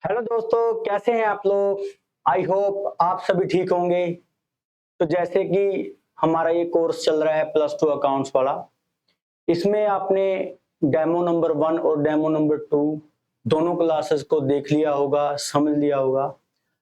Hello दोस्तों, कैसे हैं आप लोग। आई होप आप सभी ठीक होंगे। तो जैसे कि हमारा ये कोर्स चल रहा है +2 अकाउंट्स वाला, इसमें आपने डेमो नंबर 1 और डेमो नंबर 2 दोनों क्लासेस को देख लिया होगा, समझ लिया होगा।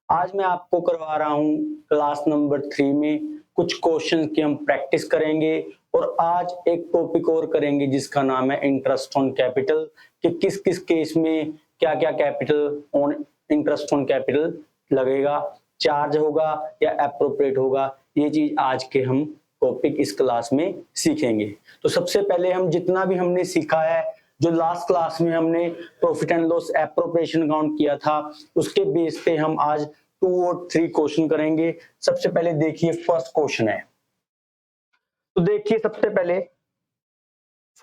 आज मैं आपको करवा रहा हूँ क्लास नंबर 3 में कुछ क्वेश्चन की हम प्रैक्टिस करेंगे और आज एक टॉपिक और करेंगे जिसका नाम है इंटरेस्ट ऑन कैपिटल, कि किस किस केस में क्या क्या capital on interest on capital लगेगा, चार्ज होगा या एप्रोप्रिएट होगा। ये चीज आज के हम टॉपिक इस क्लास में सीखेंगे। तो सबसे पहले हम जितना भी हमने सीखा है, जो लास्ट क्लास में हमने profit and loss appropriation account किया था, उसके बेस पे हम आज 2 और 3 क्वेश्चन करेंगे। सबसे पहले देखिए फर्स्ट क्वेश्चन है। तो देखिए सबसे पहले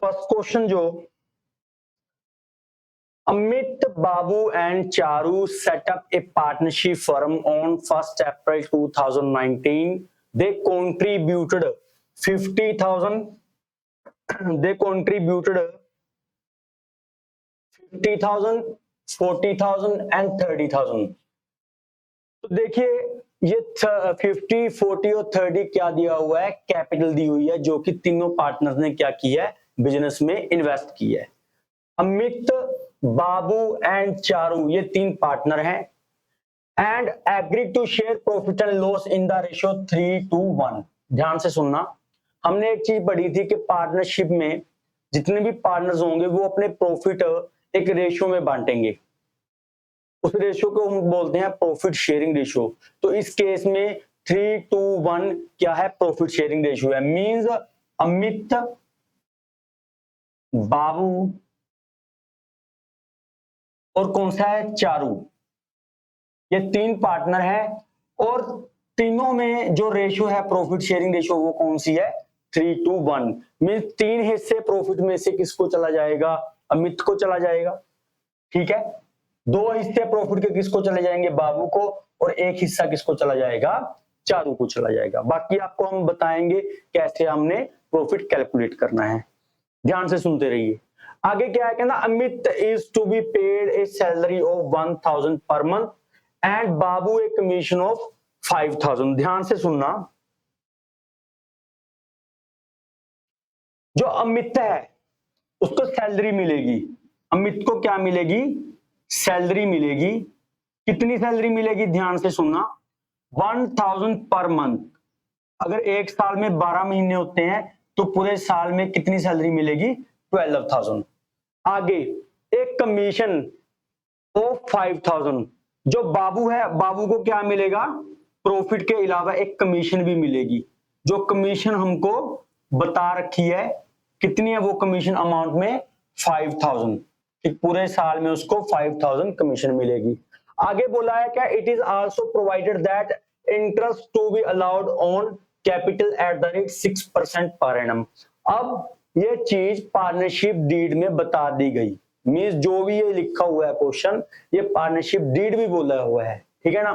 फर्स्ट क्वेश्चन जो Amit, Babu and Charu set up a partnership firm on 1st April 2019. They contributed 50,000. They contributed 50,000, 40,000 and 30,000. तो देखिए ये 50, 40 और 30 क्या दिया हुआ है, कैपिटल दी हुई है जो कि तीनों पार्टनर्स ने क्या किया है, बिजनेस में इन्वेस्ट किया है। अमित, बाबू एंड चारू ये 3 पार्टनर हैं and agree to share profit and loss in the ratio 3:1। ध्यान से सुनना, हमने एक चीज पढ़ी थी कि पार्टनरशिप में जितने भी पार्टनर्स होंगे वो अपने प्रॉफिट एक रेशियो में बांटेंगे। उस रेशियो को हम बोलते हैं प्रॉफिट शेयरिंग रेशियो। तो इस केस में 3:1 क्या है, प्रॉफिट शेयरिंग रेशियो है। मींस अमित, बाबू और कौन सा है, चारू, ये 3 पार्टनर है और तीनों में जो रेशियो है प्रॉफिट शेयरिंग रेशियो वो कौन सी है, 3:1। मींस 3 हिस्से प्रॉफिट में से किसको चला जाएगा, अमित को चला जाएगा, ठीक है। 2 हिस्से प्रॉफिट के किसको चले जाएंगे, बाबू को, और 1 हिस्सा किसको चला जाएगा, चारू को चला जाएगा। बाकी आपको हम बताएंगे कैसे हमने प्रॉफिट कैलकुलेट करना है, ध्यान से सुनते रहिए। आगे क्या है, कहना Amit is to be paid a salary of 1000 per month and Babu a commission of 5000। ध्यान से सुनना, जो अमित है उसको सैलरी मिलेगी। अमित को क्या मिलेगी, सैलरी मिलेगी। कितनी सैलरी मिलेगी, ध्यान से सुनना, 1000 पर मंथ। अगर एक साल में 12 महीने होते हैं तो पूरे साल में कितनी सैलरी मिलेगी, 12,000। आगे एक कमीशन ऑफ 5000। जो बाबू है, बाबू को क्या मिलेगा, प्रॉफिट के अलावा एक कमीशन भी मिलेगी। जो कमीशन हमको बता रखी है, कितनी है वो कमीशन अमाउंट में, 5000। पूरे साल में उसको 5000 कमीशन मिलेगी। आगे बोला है क्या, it is also provided that interest to be allowed on capital at the rate 6% per annum. अब ये चीज पार्टनरशिप डीड में बता दी गई। मींस जो भी ये लिखा हुआ है क्वेश्चन, ये पार्टनरशिप डीड भी बोला हुआ है, ठीक है ना।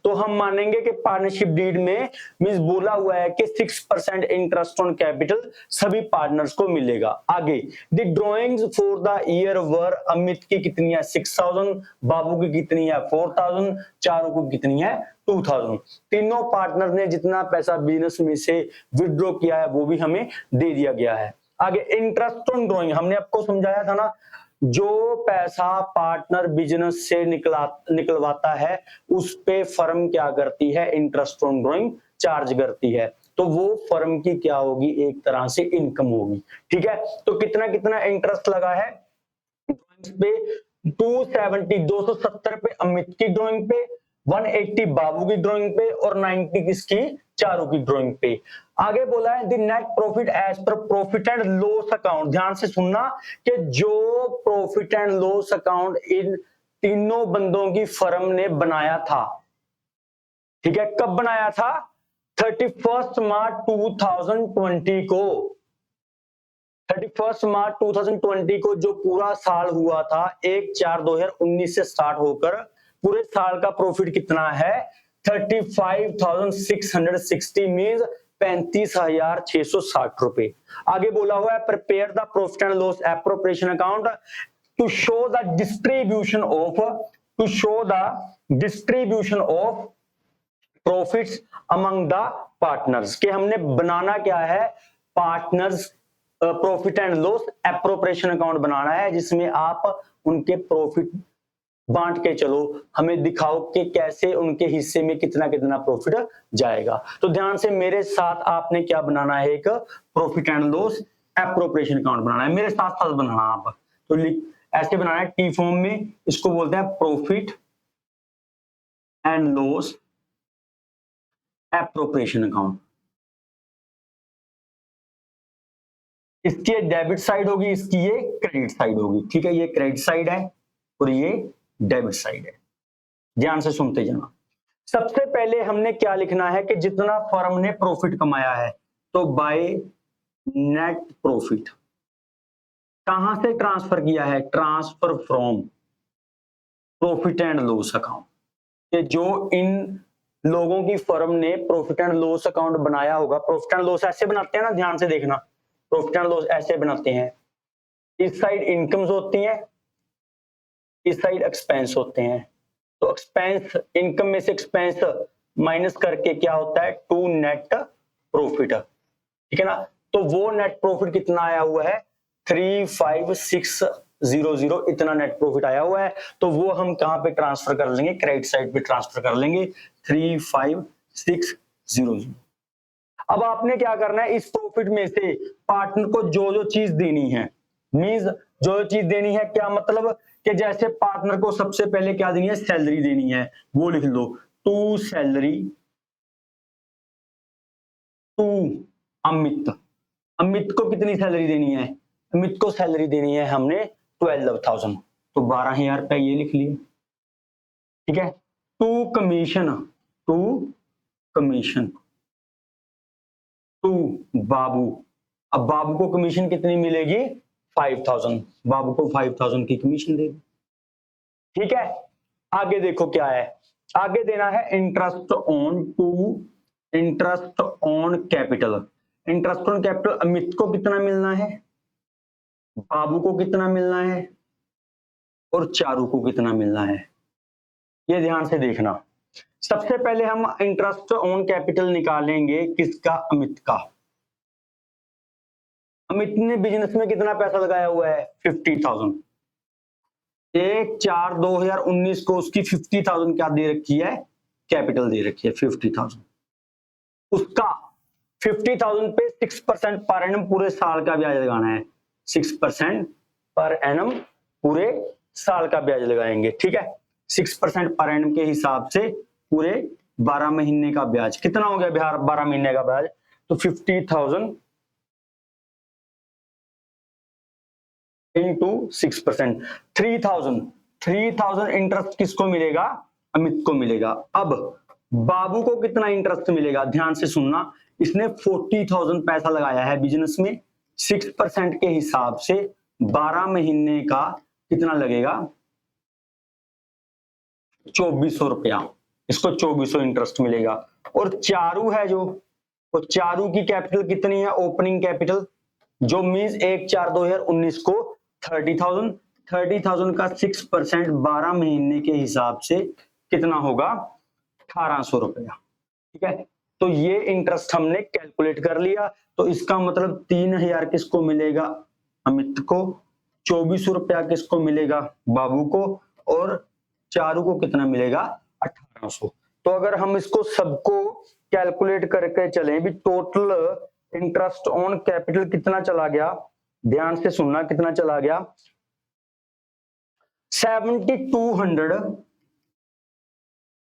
तो हम मानेंगे कि पार्टनरशिप डीड में मींस बोला हुआ है कि 6% इंटरेस्ट ऑन कैपिटल सभी पार्टनर्स को मिलेगा। आगे the drawings for the year वर, अमित की कितनी है 6000, बाबू की कितनी है 4000, चारों को कितनी है 2000। तीनों पार्टनर ने जितना पैसा बिजनेस में से विड्रॉ किया है वो भी हमें दे दिया गया है। आगे इंटरेस्ट ऑन ड्रॉइंग, हमने आपको समझाया था ना, जो पैसा पार्टनर बिजनेस से निकलवाता है उस पे फर्म क्या करती है, इंटरेस्ट ऑन ड्रॉइंग चार्ज करती है। तो वो फर्म की क्या होगी, एक तरह से इनकम होगी, ठीक है। तो कितना कितना इंटरेस्ट लगा है पे, 270 पे अमित की ड्रॉइंग पे, 180 बाबू की ड्रॉइंग पे और 90 किसकी, चारों की ड्रॉइंग पे। आगे बोला है the net profit as per profit and loss account. ध्यान से सुनना कि जो प्रॉफिट एंड लॉस अकाउंट इन तीनों बंदों की फर्म ने बनाया था, ठीक है, कब बनाया था, 31 मार्च 2020 को। 31 मार्च 2020 को जो पूरा साल हुआ था, 1/4/2019 से स्टार्ट होकर पूरे साल का प्रॉफिट कितना है, 35,660 मींस 35,660 रुपए। आगे बोला हुआ है prepare the profit and loss appropriation account to show the distribution of to show the distribution of profits among the partners, कि हमने बनाना क्या है, partners profit and loss appropriation account बनाना है, जिसमें आप उनके प्रॉफिट बांट के चलो, हमें दिखाओ कि कैसे उनके हिस्से में कितना कितना प्रॉफिट जाएगा। तो ध्यान से मेरे साथ आपने क्या बनाना है, एक profit and loss appropriation account बनाना है, मेरे साथ साथ बनाना आप। तो ऐसे बनाना है टी फॉर्म में, इसको बोलते हैं profit and loss appropriation account. इसकी ये डेबिट साइड होगी, इसकी ये क्रेडिट साइड होगी, ठीक है, ये क्रेडिट साइड है और ये डेबिट साइड है। ध्यान से सुनते जाना। सबसे पहले हमने क्या लिखना है कि जितना फर्म ने प्रॉफिट कमाया है, तो बाय नेट प्रॉफिट। कहां से ट्रांसफर किया है, transfer from profit and loss account, कि जो इन लोगों की फर्म ने प्रॉफिट एंड लॉस अकाउंट बनाया होगा, प्रॉफिट एंड लॉस ऐसे बनाते हैं ना, ध्यान से देखना, प्रॉफिट एंड लॉस ऐसे बनाते हैं, इस साइड इनकम्स होती हैं, इस साइड एक्सपेंस होते हैं। तो एक्सपेंस, इनकम में से एक्सपेंस माइनस करके क्या होता है, टू नेट प्रॉफिट, ठीक है ना। तो वो नेट प्रॉफिट कितना आया हुआ है, 35600, इतना नेट प्रॉफिट आया हुआ है। तो वो हम कहां पे ट्रांसफर कर लेंगे, क्रेडिट साइड पे ट्रांसफर कर लेंगे, 35600। अब आपने क्या करना है, इस प्रॉफिट में से पार्टनर को जो जो चीज देनी है, मींस जो चीज देनी है, क्या मतलब कि जैसे पार्टनर को सबसे पहले क्या देनी है, सैलरी देनी है, वो लिख लो, to salary to Amit. Amit को कितनी सैलरी देनी है, अमित को सैलरी देनी है हमने 12,000, तो 12,000 रुपया ये लिख लिया, ठीक है। To commission, to commission to Babu. अब बाबू को कमीशन कितनी मिलेगी, 5,000, बाबू को 5,000 की कमीशन दे दी, ठीक है। आगे देखो क्या है, आगे देना है interest on to, interest on capital. Interest on capital Amit को कितना मिलना है, बाबू को कितना मिलना है और चारू को कितना मिलना है, ये ध्यान से देखना। सबसे पहले हम इंटरेस्ट ऑन कैपिटल निकालेंगे, किसका, अमित का। अमित ने बिजनेस में कितना पैसा लगाया हुआ है, 50,000। 1/4/2019 को उसकी 50,000 क्या दे रखी है, कैपिटल दे रखी है 50,000। उसका 50,000 पे 6% पर एनम पूरे साल का ब्याज लगाना है, 6% पर एनम पूरे साल का ब्याज लगाएंगे, ठीक है। 6% पर एनम के हिसाब से पूरे 12 महीने का ब्याज कितना हो गया, 12 महीने का ब्याज, तो 50,000 इंटू 6%, 3,000 इंटरेस्ट किसको मिलेगा, अमित को मिलेगा। अब बाबू को कितना इंटरेस्ट मिलेगा, ध्यान से सुनना, इसने 40,000 पैसा लगाया है बिजनेस में, 6% के हिसाब से 12 महीने का कितना लगेगा, 2400 रुपया, इसको 2400 इंटरेस्ट मिलेगा। और चारू है जो, तो चारू की कैपिटल कितनी है, ओपनिंग कैपिटल, जो मींस 1/4/2019 को 30,000 का 6% 12 महीने के हिसाब से कितना होगा, 1,800 रुपया, ठीक है। तो ये इंटरेस्ट हमने कैलकुलेट कर लिया। तो इसका मतलब 3,000 किसको मिलेगा, अमित को, 2400 रुपया किसको मिलेगा, बाबू को, और चारू को कितना मिलेगा, 1,800। तो अगर हम इसको सबको कैलकुलेट करके चलें भी, टोटल इंटरेस्ट ऑन कैपिटल कितना चला गया, ध्यान से सुनना, कितना चला गया, 7,200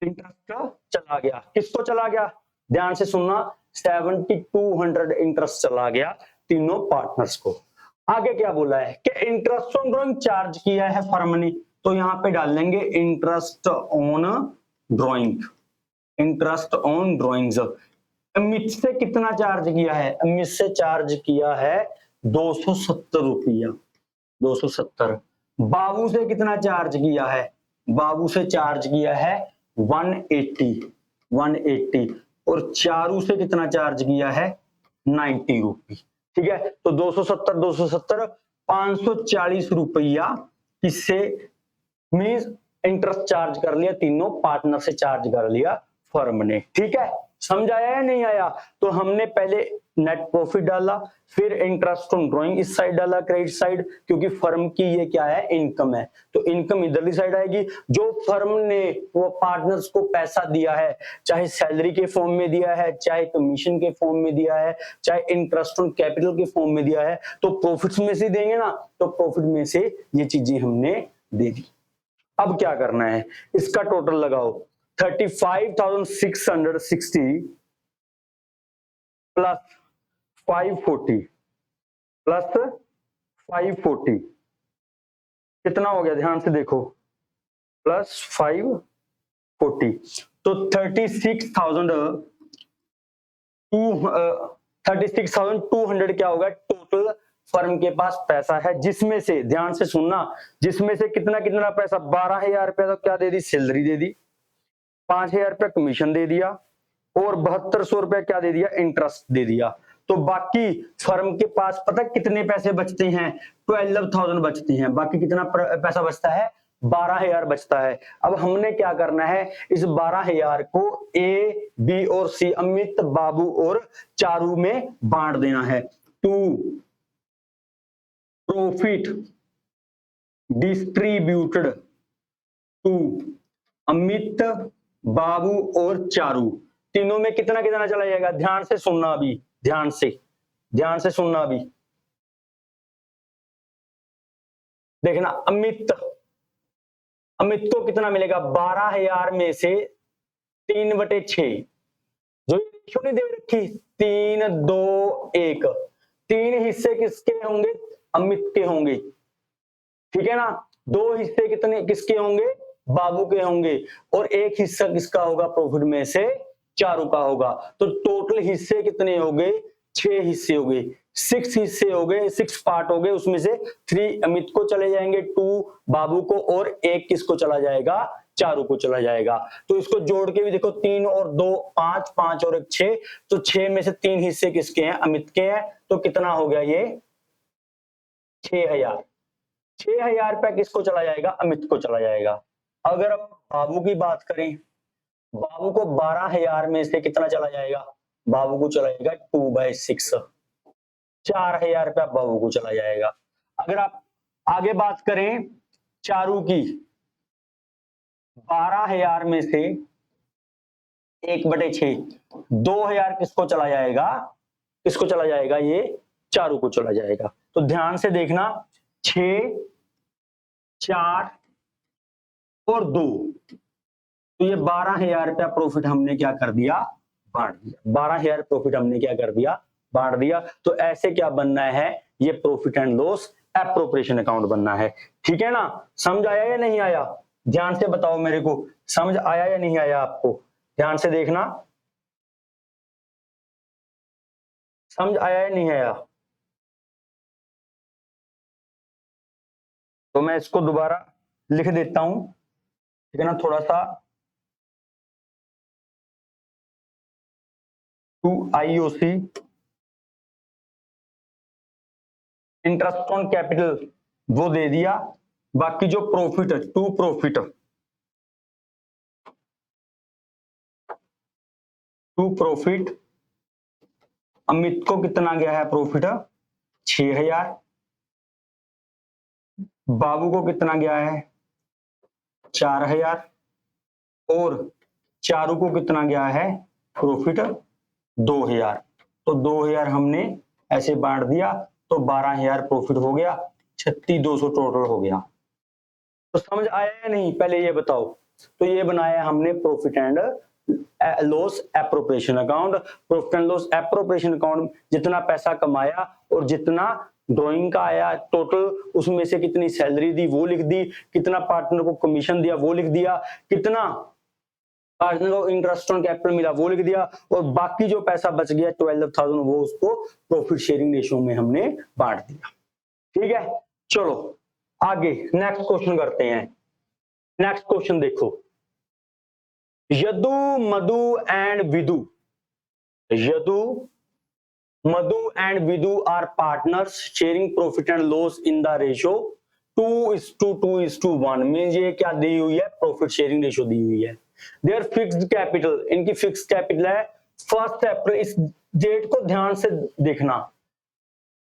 इंटरेस्ट चला गया, किसको चला गया, ध्यान से सुनना, 7,200 इंटरेस्ट चला गया तीनों पार्टनर्स को। आगे क्या बोला है कि इंटरेस्ट ऑन ड्रॉइंग चार्ज किया है फर्म ने, तो यहां पे डाल लेंगे interest on drawing, interest on drawings. Amit से कितना चार्ज किया है, अमित से चार्ज किया है 270 रुपया, 270। बाबू से कितना चार्ज किया है, बाबू से चार्ज किया है 180, और चारू से कितना चार्ज किया है, 90 रुपये, ठीक है। तो 270 540 रुपया किससे, मींस इंटरेस्ट चार्ज कर लिया, तीनों पार्टनर से चार्ज कर लिया फर्म ने। ठीक है, समझ आया या नहीं आया? तो हमने पहले नेट प्रॉफिट डाला, फिर इंटरेस्ट ऑन ड्रॉइंग इस साइड डाला, क्रेडिट साइड, क्योंकि फर्म की ये क्या है, इनकम है, तो इनकम इधरली साइड आएगी। जो फर्म ने वो पार्टनर्स को पैसा दिया है, चाहे सैलरी के फॉर्म में दिया है, चाहे कमीशन के फॉर्म में दिया है, चाहे इंटरेस्ट ऑन कैपिटल के फॉर्म में दिया है, तो प्रॉफिट्स में से देंगे ना, तो प्रॉफिट में से ये चीजें हमने दे दी। अब क्या करना है, इसका टोटल लगाओ, 35,660 प्लस 540 प्लस 540 कितना हो गया, ध्यान से देखो, प्लस 540, तो 36,200 क्या होगा टोटल फर्म के पास पैसा है, जिसमें से, ध्यान से सुनना, जिसमें से कितना कितना पैसा, 12,000 रुपया तो क्या दे दी, सैलरी दे दी, 5,000 रुपया कमीशन दे दिया, और 7200 रुपया क्या दे दिया, इंटरेस्ट दे दिया। तो बाकी फर्म के पास पता कितने पैसे बचते हैं, 12,000 बचते हैं, बाकी कितना पैसा बचता है, 12,000 बचता है। अब हमने क्या करना है, इस 12,000 को ए, बी और सी, अमित, बाबू और चारू में बांट देना है। To profit distributed to Amit, Babu और चारू, तीनों में कितना कितना चला जाएगा, ध्यान से सुनना अभी, ध्यान से सुनना अभी, देखना, अमित को कितना मिलेगा, 12,000 में से 3/6, जो रेशियो नहीं दे रखी, 3, 2, 1, 3 हिस्से किसके होंगे, अमित के होंगे, ठीक है ना, 2 हिस्से कितने किसके होंगे, बाबू के होंगे, और 1 हिस्सा किसका होगा, प्रॉफिट में से चारू का होगा। तो टोटल हिस्से कितने हो गए, 6 हिस्से हो गए, 6 हिस्से हो गए, 6 पार्ट हो गए, उसमें से 3 अमित को चले जाएंगे, 2 बाबू को, और 1 किसको चला जाएगा, चारू को चला जाएगा। तो इसको जोड़ के भी देखो, 3 और 2 5, 5 और 1 6, तो 6 में से 3 हिस्से किसके हैं, अमित के हैं, तो कितना हो गया ये 6,000 रुपया किसको चला जाएगा, अमित को चला जाएगा। अगर अब बाबू की बात करें, बाबू को 12,000 में से कितना चला जाएगा, बाबू को चला जाएगा 2/6, 4,000 रुपया बाबू को चला जाएगा। अगर आप आगे बात करें चारू की, 12,000 में से 1/6, 2,000 किसको चला जाएगा, ये चारू को चला जाएगा। तो ध्यान से देखना, 6, 4 और 2, तो ये 12,000 रुपया प्रॉफिट हमने क्या कर दिया, बांट दिया, 12,000 प्रॉफिट हमने क्या कर दिया, बांट दिया। तो ऐसे क्या बनना है, ये profit and loss appropriation account बनना है। ठीक है ना, समझ आया या नहीं आया, ध्यान से बताओ मेरे को, समझ आया या नहीं आया आपको, ध्यान से देखना, समझ आया या नहीं आया। तो मैं इसको दोबारा लिख देता हूं, ठीक है ना, थोड़ा सा, to IOC interest on capital वो दे दिया, बाकी जो प्रॉफिट है, टू प्रॉफिट अमित को कितना गया है प्रॉफिट, 6,000, बाबू को कितना गया है 4,000, और चारू को कितना गया है प्रॉफिट 2,000। तो 2,000 हमने ऐसे बांट दिया, तो 12,000 प्रॉफिट हो गया, 36,200 टोटल हो गया। तो समझ आया या नहीं, पहले ये बताओ। तो ये बनाया हमने profit and loss appropriation account. Profit and loss appropriation account, जितना पैसा कमाया और जितना ड्राइंग का आया टोटल, उसमें से कितनी सैलरी दी वो लिख दी, कितना पार्टनर को कमीशन दिया वो लिख दिया, कितना पार्टनर को इंटरेस्ट ऑन कैपिटल मिला वो लिख दिया, और बाकी जो पैसा बच गया 12,000 वो उसको प्रॉफिट शेयरिंग रेशियो में हमने बांट दिया। ठीक है, चलो आगे नेक्स्ट क्वेश्चन करते हैं। नेक्स्ट क्वेश्चन देखो, Yadu Madhu and Vidu, Yadu Madhu and Vidu are partners sharing profit and loss in the ratio 2:1 means ये क्या दी हुई है, प्रॉफिट शेयरिंग रेशियो दी हुई है। देयर फिक्स्ड कैपिटल, इनकी फिक्स्ड कैपिटल है 1 अप्रैल, इस डेट को ध्यान से देखना।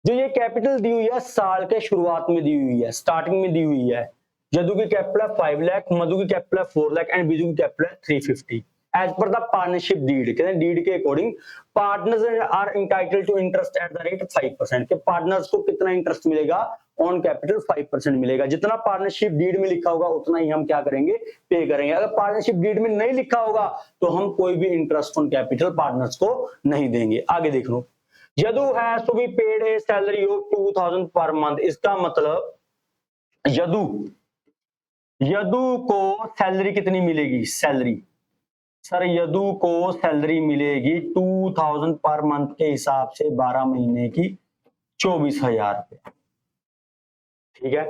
जो ये कैपिटल दी हुई है साल के शुरुआत में दी हुई है, स्टार्टिंग में दी हुई है। यदु की कैपिटल है 5 लाख, मधु की कैपिटल है 4 लाख एंड बिजू की कैपिटल है 350 as per the partnership deed. कहते हैं डीड के according partners are entitled to interest at the rate 5%। के पार्टनर्स को कितना इंटरेस्ट मिलेगा, ऑन कैपिटल 5% मिलेगा। जितना पार्टनरशिप डीड में लिखा होगा उतना ही हम क्या करेंगे, पे करेंगे। अगर पार्टनरशिप डीड में नहीं लिखा होगा तो हम कोई भी इंटरेस्ट ऑन कैपिटल पार्टनर्स को नहीं देंगे। आगे देख लो, Yadu has to be paid a salary of 2000 per month. इसका मतलब यदु को सैलरी कितनी मिलेगी, सैलरी सर यदु को सैलरी मिलेगी 2000 पर मंथ के हिसाब से 12 महीने की 24,000 रुपये, ठीक है।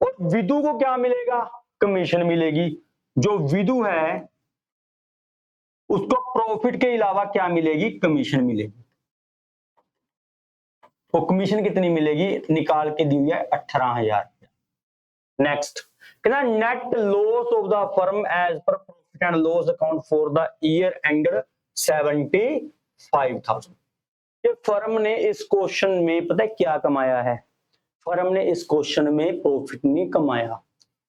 और विदु को क्या मिलेगा, कमीशन मिलेगी। जो विदु है उसको प्रॉफिट के अलावा क्या मिलेगी, कमीशन मिलेगी। तो कमीशन कितनी मिलेगी, निकाल के दी हुई है 18,000 रुपया। नेक्स्ट कहना net loss of the firm as per profit and loss account for the year ended 75,000। ये फर्म ने इस क्वेश्चन में पता है क्या कमाया है, फर्म ने इस क्वेश्चन में प्रॉफिट नहीं कमाया,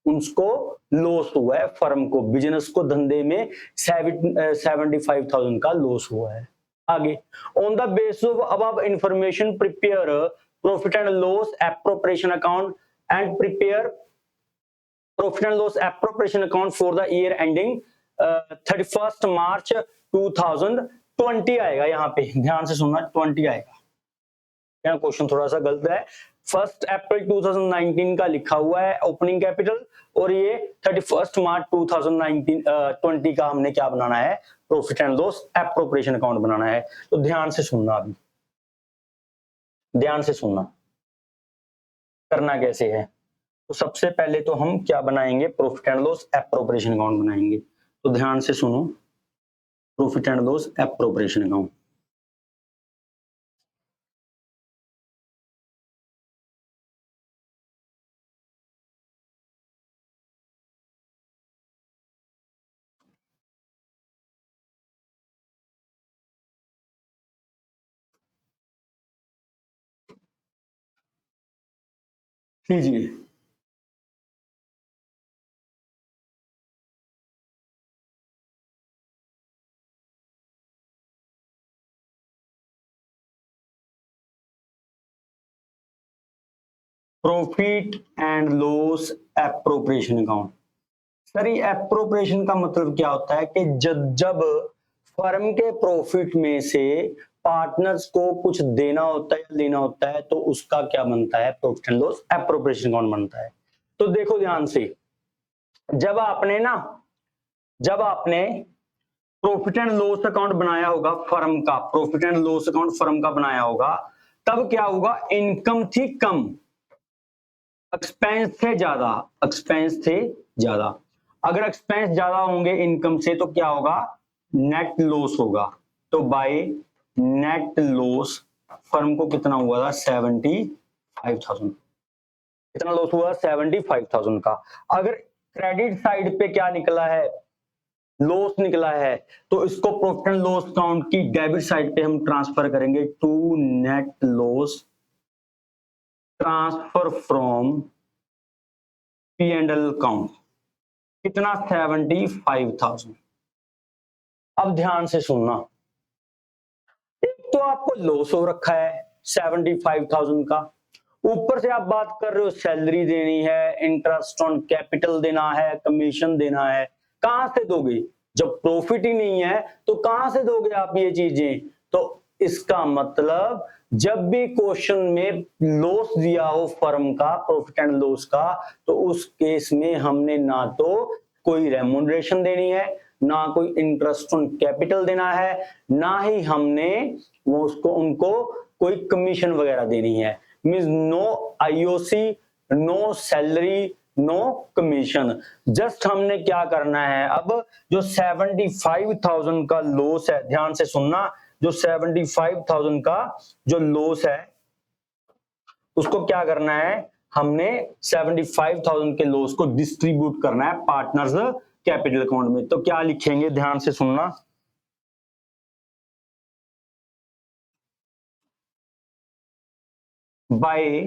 उसको लॉस हुआ है। फर्म को, बिजनेस को, धंधे में 75,000 का लॉस हुआ है। आगे on the basis of above information prepare profit and loss appropriation account and prepare profit and loss appropriation account for the year ending 31 मार्च 2020 आएगा। यहाँ पे ध्यान से सुनना, 20 आएगा। यहाँ क्वेश्चन थोड़ा सा गलत है। 1 अप्रैल 2019 का लिखा हुआ है ओपनिंग कैपिटल, और ये 31 मार्च 2020 का हमने क्या बनाना है, profit and loss appropriation account बनाना है। तो ध्यान से सुनना, अभी ध्यान से सुनना करना कैसे है। तो सबसे पहले तो हम क्या बनाएंगे, profit and loss appropriation account बनाएंगे। तो ध्यान से सुनो, profit and loss appropriation account. लीजिए, profit and loss appropriation account. Sir ये एप्रोप्रिएशन का मतलब क्या होता है कि जब फर्म के प्रॉफिट में से पार्टनर्स को कुछ देना होता है या लेना होता है तो उसका क्या बनता है, profit and loss appropriation account बनता है। तो देखो ध्यान से, जब आपने प्रॉफिट एंड लॉस अकाउंट बनाया होगा फर्म का, profit and loss account firm का बनाया होगा, तब क्या होगा, इनकम थी कम, एक्सपेंस थे ज्यादा, एक्सपेंस थे ज्यादा। अगर एक्सपेंस ज्यादा होंगे इनकम से तो क्या होगा, नेट लॉस होगा। तो बाय नेट लॉस फर्म को कितना हुआ था, 75,000। कितना लॉस हुआ, 75,000 का। अगर क्रेडिट साइड पे क्या निकला है, लॉस निकला है, तो इसको प्रॉफिट एंड लॉस अकाउंट की डेबिट साइड पे हम ट्रांसफर करेंगे to net loss transfer from P and L account. कितना, 75,000। अब ध्यान से सुनना, एक तो आपको लॉस हो रखा है 75,000 का, ऊपर से आप बात कर रहे हो सैलरी देनी है, इंटरेस्ट ऑन कैपिटल देना है, कमीशन देना है। कहां से दोगे, जब प्रॉफिट ही नहीं है तो कहां से दोगे आप ये चीजें। तो इसका मतलब जब भी क्वेश्चन में लॉस दिया हो फर्म का, प्रॉफिट एंड लॉस का, तो उस केस में हमने ना तो कोई रेम्यूनरेशन देनी है, ना कोई इंटरेस्ट ऑन कैपिटल देना है, ना ही हमने वो उसको उनको कोई कमीशन वगैरह देनी है। Means no IOC, no salary, no commission. Just हमने क्या करना है, अब जो 75,000 का लॉस है, ध्यान से सुनना, जो 75,000 का जो लॉस है उसको क्या करना है, हमने 75,000 के लॉस को डिस्ट्रीब्यूट करना है पार्टनर्स कैपिटल अकाउंट में। तो क्या लिखेंगे, ध्यान से सुनना। बाय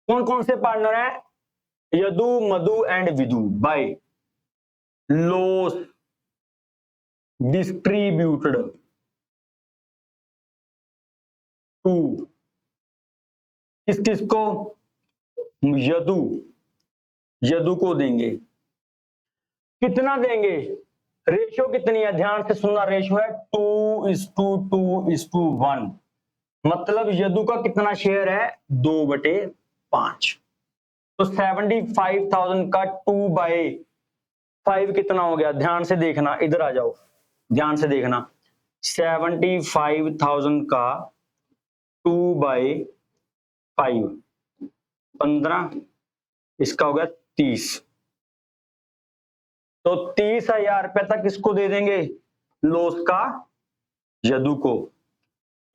कौन कौन से पार्टनर है, Yadu, Madhu and Vidu, by loss distributed to किस किस को, यदु, यदु को देंगे। कितना देंगे, रेशियो कितनी है, ध्यान से सुनना, रेशियो है 2:2:1, मतलब यदु का कितना शेयर है, 2/5। तो 75,000 का 2/5 कितना हो गया, ध्यान से देखना, इधर आ जाओ, ध्यान से देखना। 75,000 का 2/5 15, इसका हो गया 30। तो 30,000 रुपए तक इसको दे देंगे लॉस का, यदु को।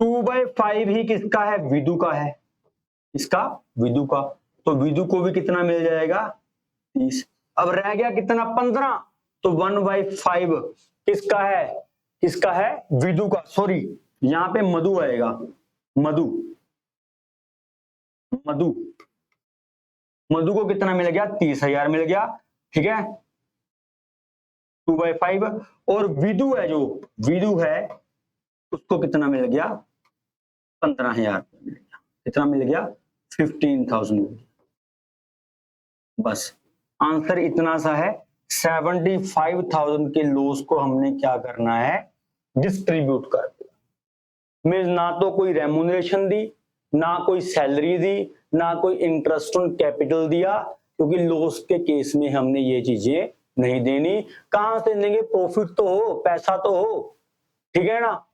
2/5 ही किसका है, विदु का है, इसका विदु का। तो विदु को भी कितना मिल जाएगा, 30। अब रह गया कितना, 15। तो 1/5 किसका है, किसका है, विदु का। सॉरी, यहां पे मधु आएगा, मधु, मधु, मधु को कितना मिल गया, 30,000 मिल गया, ठीक है, 2/5। और विदु है, जो विदु है उसको कितना मिल गया, 15,000 मिल गया। कितना मिल गया, 15,000। बस आंसर इतना सा है। 75,000 के लॉस को हमने क्या करना है, डिस्ट्रीब्यूट कर दिया। मींस ना तो कोई रेम्यूनरेशन दी, ना कोई सैलरी दी, ना कोई इंटरेस्ट ऑन कैपिटल दिया, क्योंकि लॉस के केस में हमने ये चीजें नहीं देनी। कहां से देंगे, प्रॉफिट तो हो, पैसा तो हो, ठीक है ना।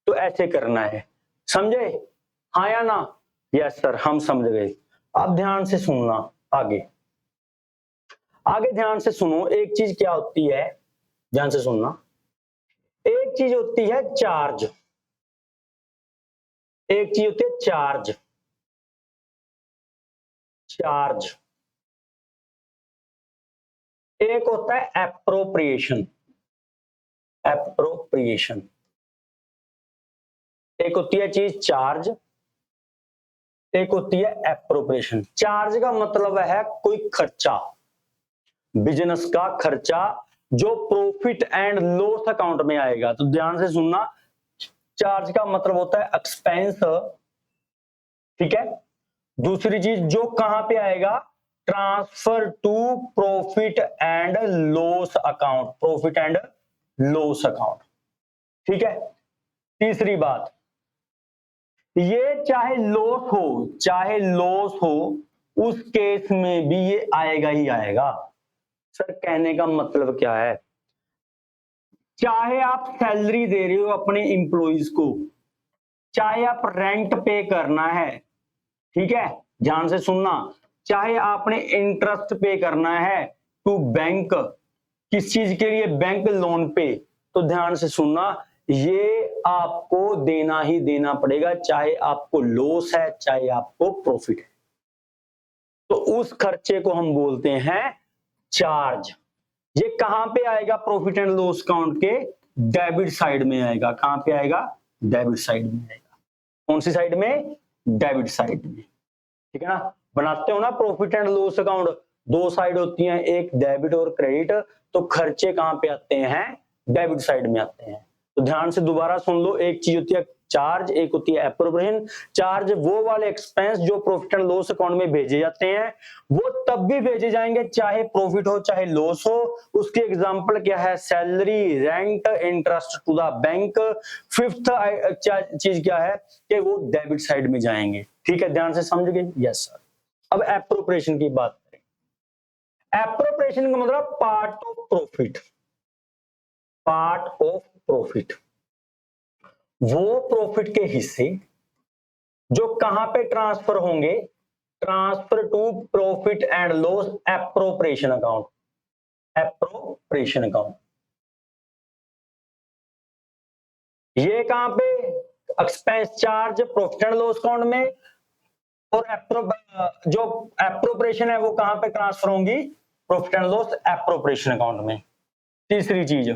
तो ऐसे करना है, समझे, हाँ या ना, यस सर, हम समझ गए। अब ध्यान से सुनना, आगे आगे ध्यान से सुनो। एक चीज क्या होती है, ध्यान से सुनना, एक चीज होती है चार्ज, एक चीज होती है चार्ज, चार्ज, एक होता है एप्रोप्रिएशन, एप्रोप्रिएशन। एक होती है चीज चार्ज, एक होती है एप्रोप्रिएशन। चार्ज का मतलब है कोई खर्चा, बिजनेस का खर्चा जो प्रॉफिट एंड लॉस अकाउंट में आएगा। तो ध्यान से सुनना, चार्ज का मतलब होता है एक्सपेंस, ठीक है। दूसरी चीज जो कहां पे आएगा, transfer to profit and loss account, profit and loss account, ठीक है। तीसरी बात, ये चाहे लॉस हो, चाहे लॉस हो, उस केस में भी ये आएगा ही आएगा। सर कहने का मतलब क्या है, चाहे आप सैलरी दे रहे हो अपने एम्प्लॉइज को, चाहे आप रेंट पे करना है, ठीक है, ध्यान से सुनना, चाहे आपने इंटरेस्ट पे करना है टू बैंक, किस चीज के लिए, बैंक लोन पे, तो ध्यान से सुनना, ये आपको देना ही देना पड़ेगा, चाहे आपको लॉस है चाहे आपको प्रॉफिट है। तो उस खर्चे को हम बोलते हैं चार्ज। ये कहां पे आएगा, प्रॉफिट एंड लॉस अकाउंट के डेबिट साइड में आएगा। कहां पे आएगा, डेबिट साइड में आएगा। कौन सी साइड में, डेबिट साइड में, ठीक है ना। बनाते हो ना प्रॉफिट एंड लॉस अकाउंट, दो साइड होती हैं, एक डेबिट और क्रेडिट, तो खर्चे कहां पे आते हैं, डेबिट साइड में आते हैं। तो ध्यान से दोबारा सुन लो, एक चीज होती है चार्ज, एक होती है एप्रोप्रिएशन। चार्ज वो वाले एक्सपेंस जो प्रॉफिट एंड लॉस अकाउंट में भेजे जाते हैं, वो तब भी भेजे जाएंगे चाहे प्रॉफिट हो चाहे लॉस हो। उसकी एग्जांपल क्या है, salary, rent, interest to the bank. Fifth चीज क्या है कि वो डेबिट साइड में जाएंगे, ठीक है, ध्यान से समझ गए, यस सर। अब एप्रोप्रिएशन की बात करें। एप्रोप्रिएशन का मतलब part of profit, part of profit, वो प्रॉफिट के हिस्से जो कहां पे ट्रांसफर होंगे, transfer to profit and loss appropriation account, appropriation account. ये कहां पे, expense charge profit and loss account में, और जो एप्रोप्रिएशन है वो कहां पे ट्रांसफर होंगी, profit and loss appropriation account में। तीसरी चीज,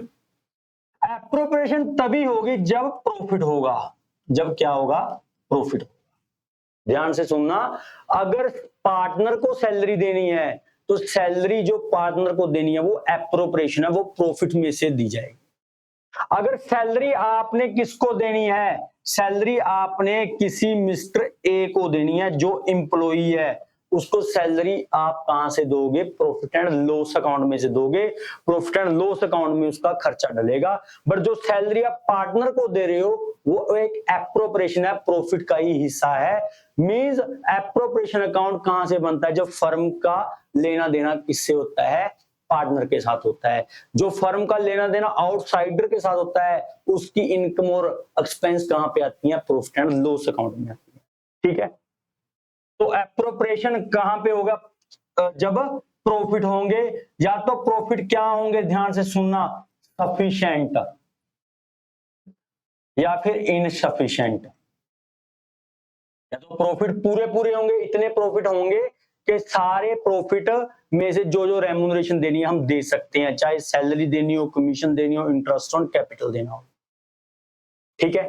एप्रोप्रिएशन तभी होगी जब प्रॉफिट होगा, जब क्या होगा, प्रॉफिट। ध्यान से सुनना, अगर पार्टनर को सैलरी देनी है तो सैलरी जो पार्टनर को देनी है वो एप्रोप्रिएशन है, वो प्रॉफिट में से दी जाएगी। अगर सैलरी आपने किसको देनी है, सैलरी आपने किसी मिस्टर ए को देनी है जो एम्प्लॉई है, उसको सैलरी आप कहां से दोगे, प्रॉफिट एंड लॉस अकाउंट में से दोगे। प्रॉफिट एंड लॉस अकाउंट में उसका खर्चा डलेगा। बट जो सैलरी आप पार्टनर को दे रहे हो वो एक एप्रोप्रिएशन है, प्रॉफिट का ही हिस्सा है। मींस एप्रोप्रिएशन अकाउंट कहां से बनता है, जब फर्म का लेना देना किससे होता है, पार्टनर के साथ होता है। जो फर्म का लेना देना आउटसाइडर के साथ होता है उसकी इनकम और एक्सपेंस कहां पे आती है, प्रॉफिट एंड लॉस अकाउंट में आती है। ठीक है, तो एप्रोप्रिएशन कहां पे होगा, जब प्रॉफिट होंगे, या तो प्रॉफिट क्या होंगे, ध्यान से सुनना, सफिशिएंट या फिर इनसफिशिएंट। या तो प्रॉफिट पूरे पूरे होंगे, इतने प्रॉफिट होंगे कि सारे प्रॉफिट में से जो जो रेम्यूनरेशन देनी है हम दे सकते हैं, चाहे सैलरी देनी हो, कमीशन देनी हो, इंटरेस्ट ऑन कैपिटल देना हो। ठीक है,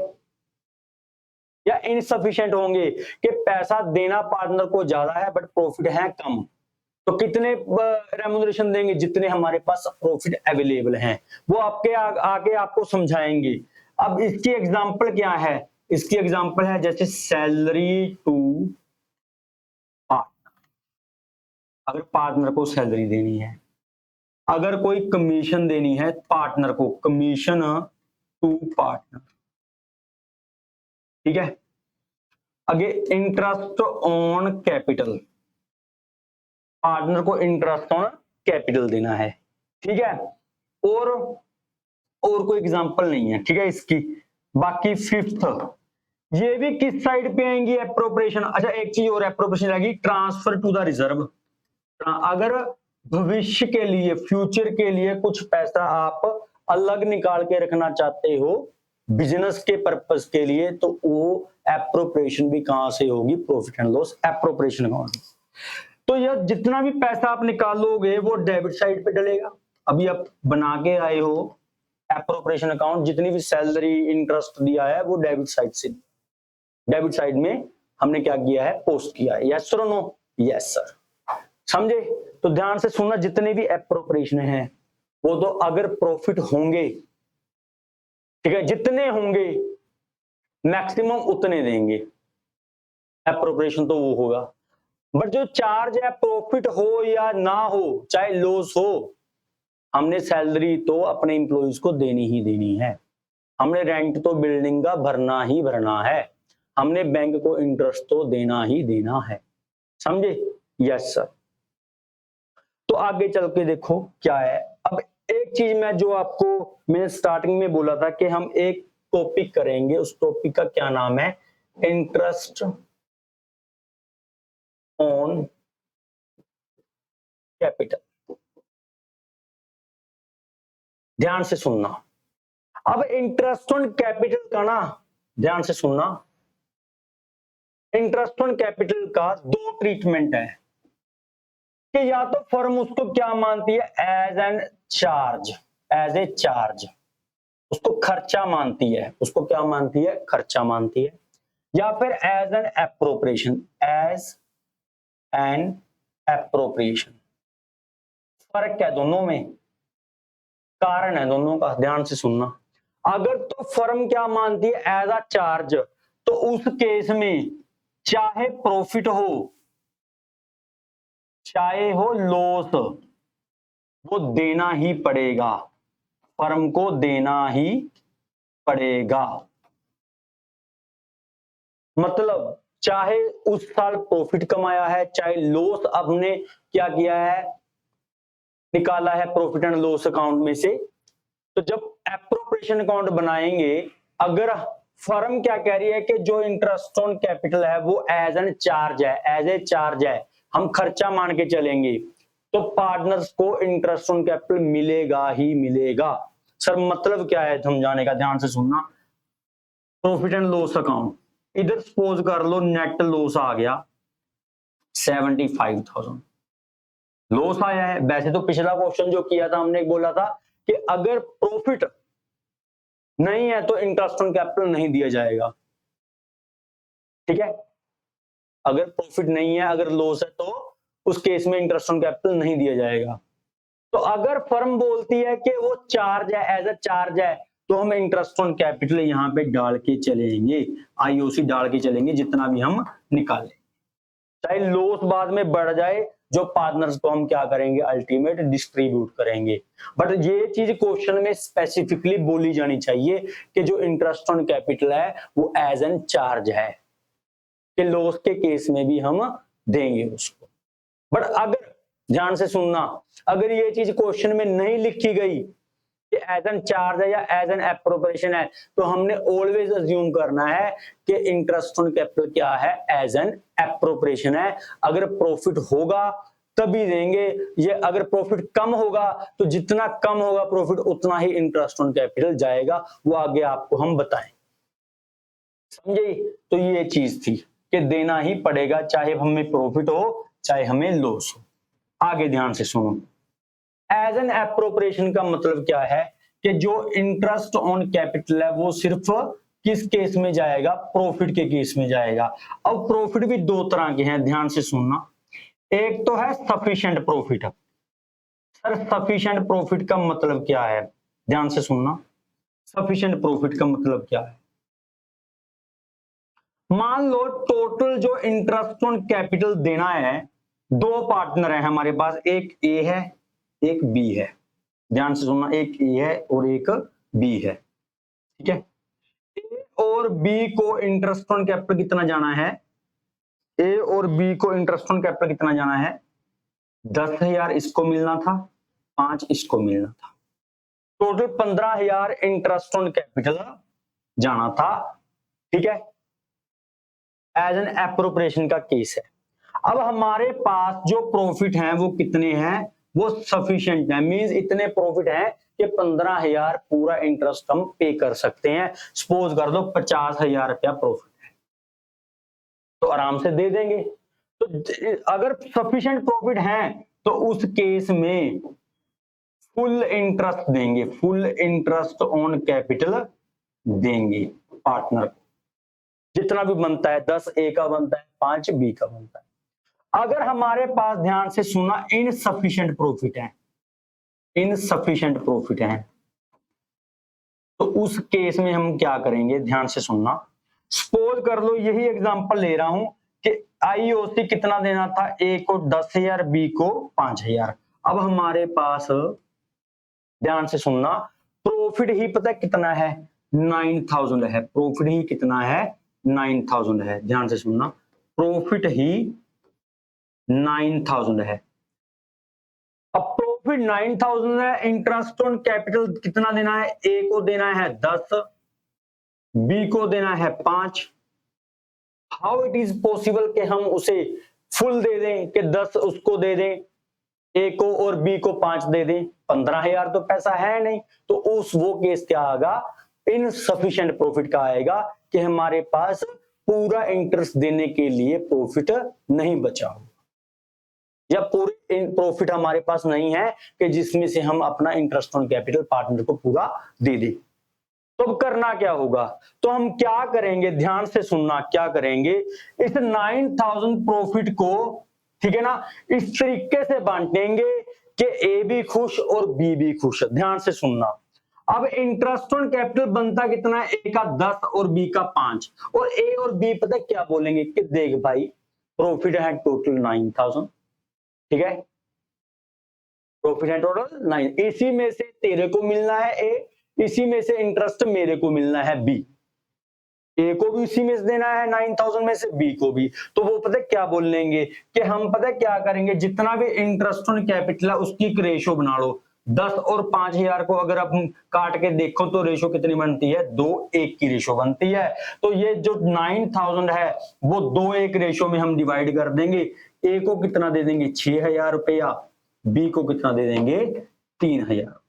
या इनसफिशिएंट होंगे कि पैसा देना पार्टनर को ज्यादा है बट प्रॉफिट है कम, तो कितने रेम्यूनरेशन देंगे, जितने हमारे पास प्रॉफिट अवेलेबल हैं, वो आपके आगे आपको समझाएंगे। अब इसकी एग्जांपल क्या है, इसकी एग्जांपल है जैसे सैलरी टू पार्टनर, अगर पार्टनर को सैलरी देनी है, अगर कोई कमीशन देनी है पार्टनर को, कमीशन टू पार्टनर। ठीक है, आगे इंटरेस्ट ऑन कैपिटल, पार्टनर को इंटरेस्ट ऑन कैपिटल देना है। ठीक है, और कोई एग्जांपल नहीं है। ठीक है, इसकी बाकी फिफ्थ, ये भी किस साइड पे आएंगी, एप्रोप्रिएशन। अच्छा, एक चीज और एप्रोप्रिएशन आएगी, ट्रांसफर टू द रिजर्व। अगर भविष्य के लिए, फ्यूचर के लिए कुछ पैसा आप अलग निकाल के रखना चाहते हो बिजनेस के पर्पस के लिए, तो वो एप्रोप्रिएशन भी कहां से होगी, profit and loss appropriation account. तो यह जितना भी पैसा आप निकालोगे वो डेबिट साइड पे डलेगा। अभी आप बना के आए हो एप्रोप्रिएशन अकाउंट, जितनी भी सैलरी इंटरेस्ट दिया है वो डेबिट साइड से, डेबिट साइड में हमने क्या किया है, पोस्ट किया है। Yes sir, no, yes sir, समझे। तो ध्यान से सुनना, जितने भी एप्रोप्रिएशन है वो तो अगर प्रॉफिट होंगे, ठीक है, जितने होंगे मैक्सिमम उतने देंगे, एप्रोप्रिएशन तो वो होगा। बट जो चार्ज है, प्रॉफिट हो या ना हो, चाहे लॉस हो, हमने सैलरी तो अपने एम्प्लॉइज को देनी ही देनी है, हमने रेंट तो बिल्डिंग का भरना ही भरना है, हमने बैंक को इंटरेस्ट तो देना ही देना है। समझे, यस सर। तो आगे चल के देखो क्या है। अब एक चीज मैं जो आपको मैंने स्टार्टिंग में बोला था कि हम एक टॉपिक करेंगे, उस टॉपिक का क्या नाम है, इंटरेस्ट ऑन कैपिटल। ध्यान से सुनना, अब इंटरेस्ट ऑन कैपिटल का ना, ध्यान से सुनना, इंटरेस्ट ऑन कैपिटल का दो ट्रीटमेंट है कि या तो फर्म उसको क्या मानती है, as an charge, as a charge, उसको खर्चा मानती है, उसको क्या मानती है, खर्चा मानती है, या फिर as an appropriation, as an appropriation. फर्क क्या है दोनों में, कारण है दोनों का, ध्यान से सुनना। अगर तो फर्म क्या मानती है, एज अ चार्ज, तो उस केस में चाहे प्रॉफिट हो चाहे हो लॉस, वो देना ही पड़ेगा, फर्म को देना ही पड़ेगा। मतलब चाहे उस साल प्रॉफिट कमाया है, चाहे लॉस आपने क्या किया है, निकाला है प्रॉफिट एंड लॉस अकाउंट में से, तो जब एप्रोप्रिएशन अकाउंट बनाएंगे, अगर फर्म क्या कह रही है कि जो इंटरेस्ट ऑन कैपिटल है वो एज एन चार्ज है, एज ए चार्ज है, हम खर्चा मान के चलेंगे, तो पार्टनर्स को इंटरेस्ट ऑन कैपिटल मिलेगा ही मिलेगा। सर मतलब क्या है समझाने का, ध्यान से सुनना। प्रॉफिट एंड लॉस अकाउंट, इधर सपोज कर लो नेट लॉस आ गया, 75,000 लॉस आया है। वैसे तो पिछला क्वेश्चन जो किया था हमने बोला था कि अगर प्रॉफिट नहीं है तो इंटरेस्ट ऑन कैपिटल नहीं दिया जाएगा, ठीक है। अगर प्रॉफिट नहीं है, अगर लॉस है तो उस केस में इंटरेस्ट ऑन कैपिटल नहीं दिया जाएगा। तो अगर फर्म बोलती है कि वो चार्ज है, एज अ चार्ज है, तो हम इंटरेस्ट ऑन कैपिटल यहां पे डाल के चलेंगे, आईओसी डाल के चलेंगे जितना भी हम निकालें, चाहे लॉस बाद में बढ़ जाए, जो पार्टनर्स को हम क्या करेंगे अल्टीमेट डिस्ट्रीब्यूट करेंगे। बट ये चीज क्वेश्चन में स्पेसिफिकली बोली जानी चाहिए कि जो इंटरेस्ट ऑन कैपिटल है वो एज एन चार्ज है, कि लॉस के केस में भी हम देंगे उसको। बट अगर ध्यान से सुनना, अगर ये चीज क्वेश्चन में नहीं लिखी गई कि एज एन चार्ज है या एज एन एप्रोप्रिएशन है, तो हमने ऑलवेज अज्यूम करना है कि इंटरेस्ट ऑन कैपिटल क्या है, एज एन एप्रोप्रिएशन है। अगर प्रॉफिट होगा तभी देंगे, ये अगर प्रॉफिट कम होगा तो जितना कम होगा प्रॉफिट उतना ही इंटरेस्ट ऑन कैपिटल जाएगा, वो आगे आपको हम बताएं, समझे। तो ये चीज थी कि देना ही पड़ेगा, चाहे हमें प्रॉफिट हो चाहे हमें लॉस हो। आगे ध्यान से सुनो, एज एन एप्रोप्रिएशन का मतलब क्या है कि जो इंटरेस्ट ऑन कैपिटल है वो सिर्फ किस केस में जाएगा, प्रॉफिट के केस में जाएगा। अब प्रॉफिट भी दो तरह के हैं, ध्यान से सुनना। एक तो है sufficient profit. Sir sufficient profit का मतलब क्या है, ध्यान से सुनना। सफिशिएंट प्रॉफिट का मतलब क्या है, मान लो टोटल जो इंटरेस्ट ऑन कैपिटल देना है, दो पार्टनर है हमारे पास, एक ए है एक बी है। ध्यान से सुनना, एक ए है और एक बी है, ठीक है। ए और बी को इंटरेस्ट ऑन कैपिटल कितना जाना है, ए और बी को इंटरेस्ट ऑन कैपिटल कितना जाना है, 10,000 इसको मिलना था, 5 इसको मिलना था, टोटल 15,000 इंटरेस्ट ऑन कैपिटल जाना था, ठीक है। एज एन एप्रोप्रिएशन का केस है। अब हमारे पास जो प्रॉफिट हैं वो कितने हैं, वो सफिशिएंट है, मींस इतने प्रॉफिट हैं कि 15,000 पूरा इंटरेस्ट हम पे कर सकते हैं। सपोज कर दो 50,000 रुपया प्रॉफिट है, तो आराम से दे देंगे। तो अगर सफिशिएंट प्रॉफिट है तो उस केस में फुल इंटरेस्ट देंगे, फुल इंटरेस्ट ऑन कैपिटल देंगे पार्टनर को, जितना भी बनता है, 10 ए का बनता है, 5 बी का बनता है। अगर हमारे पास, ध्यान से सुनना, इनसफिशिएंट प्रॉफिट है, इनसफिशिएंट प्रॉफिट है, तो उस केस में हम क्या करेंगे, ध्यान से सुनना। सपोज कर लो, यही एग्जांपल ले रहा हूं कि आईओसी कितना देना था, ए को 10,000 बी को 5,000। अब हमारे पास, ध्यान से सुनना, प्रॉफिट ही पता कितना है, 9,000 है। प्रॉफिट ही कितना है, 9,000 है। ध्यान से सुनना, प्रॉफिट ही 9,000 है। अब प्रॉफिट 9,000 है, इंटरेस्ट ऑन कैपिटल कितना देना है, ए को देना है 10, बी को देना है 5। हाउ इट इज पॉसिबल कि हम उसे फुल दे दें, कि 10 उसको दे दें, ए को, और बी को 5 दे दें, 15,000 तो पैसा है नहीं। तो उस वो केस क्या आएगा, इनसफिशिएंट प्रॉफिट का आएगा, कि हमारे पास पूरा इंटरेस्ट देने के लिए प्रॉफिट नहीं बचा हो, या पूरे प्रॉफिट हमारे पास नहीं है कि जिसमें से हम अपना इंटरेस्ट ऑन कैपिटल पार्टनर को पूरा दे दें। तो अब करना क्या होगा, तो हम क्या करेंगे, ध्यान से सुनना, क्या करेंगे, इस 9,000 प्रॉफिट को, ठीक है ना, इस तरीके से बांटेंगे कि ए भी खुश और बी भी खुश। ध्यान से सुनना, अब इंटरेस्ट ऑन कैपिटल बनता कितना है, ए का 10 और बी का 5, और ए और बी पता क्या बोलेंगे कि देख भाई प्रॉफिट है टोटल 9,000, ठीक है, प्रॉफिट है टोटल 9, इसी में से तेरे को मिलना है ए, इसी में से इंटरेस्ट मेरे को मिलना है बी, ए को भी इसी में से देना है 9,000 में से, बी को भी। तो वो पता क्या बोल लेंगे कि हम पता क्या करेंगे, जितना भी इंटरेस्ट ऑन कैपिटल है उसकी एक रेशो बना लो। 10 और 5,000 को अगर अपन काट के देखो तो रेशो कितनी बनती है, 2:1 की रेशो बनती है। तो ये जो 9,000 है वो 2:1 रेशो में हम डिवाइड कर देंगे। ए को कितना दे देंगे, 6,000 रुपया, बी को कितना दे देंगे, 3,000।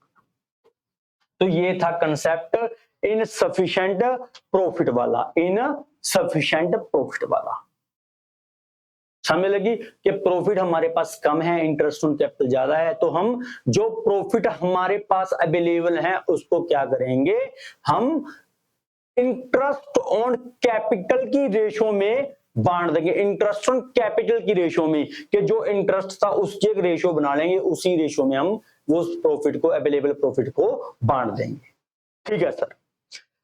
तो ये था कंसेप्ट इनसफिशिएंट प्रॉफिट वाला, इनसफिशिएंट प्रॉफिट वाला। समझ लगी कि प्रॉफिट हमारे पास कम है, इंटरेस्ट ऑन कैपिटल ज्यादा है, तो हम जो प्रॉफिट हमारे पास अवेलेबल है उसको क्या करेंगे, हम इंटरेस्ट ऑन कैपिटल की रेशो में बांट देंगे। इंटरेस्ट ऑन कैपिटल की रेशो में, कि जो इंटरेस्ट था उसकी एक रेशो बना लेंगे, उसी रेशो में हम वो प्रॉफिट को, अवेलेबल प्रॉफिट को बांट देंगे। ठीक है सर।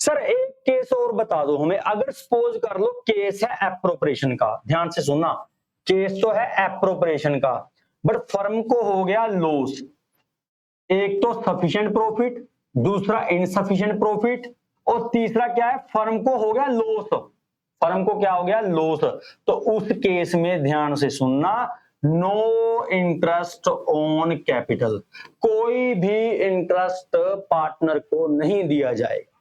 सर एक केस और बता दो हमें, अगर सपोज कर लो केस है एप्रोप्रिएशन का, ध्यान से सुनना, केस तो है एप्रोप्रिएशन का, बट फर्म को हो गया लॉस। एक तो सफिशिएंट प्रॉफिट, दूसरा इनसफिशिएंट प्रॉफिट, और तीसरा क्या है, फर्म को हो गया लॉस। फर्म को क्या हो गया, लॉस। तो उस केस में ध्यान से सुनना, नो इंटरेस्ट ऑन कैपिटल, कोई भी इंटरेस्ट पार्टनर को नहीं दिया जाएगा,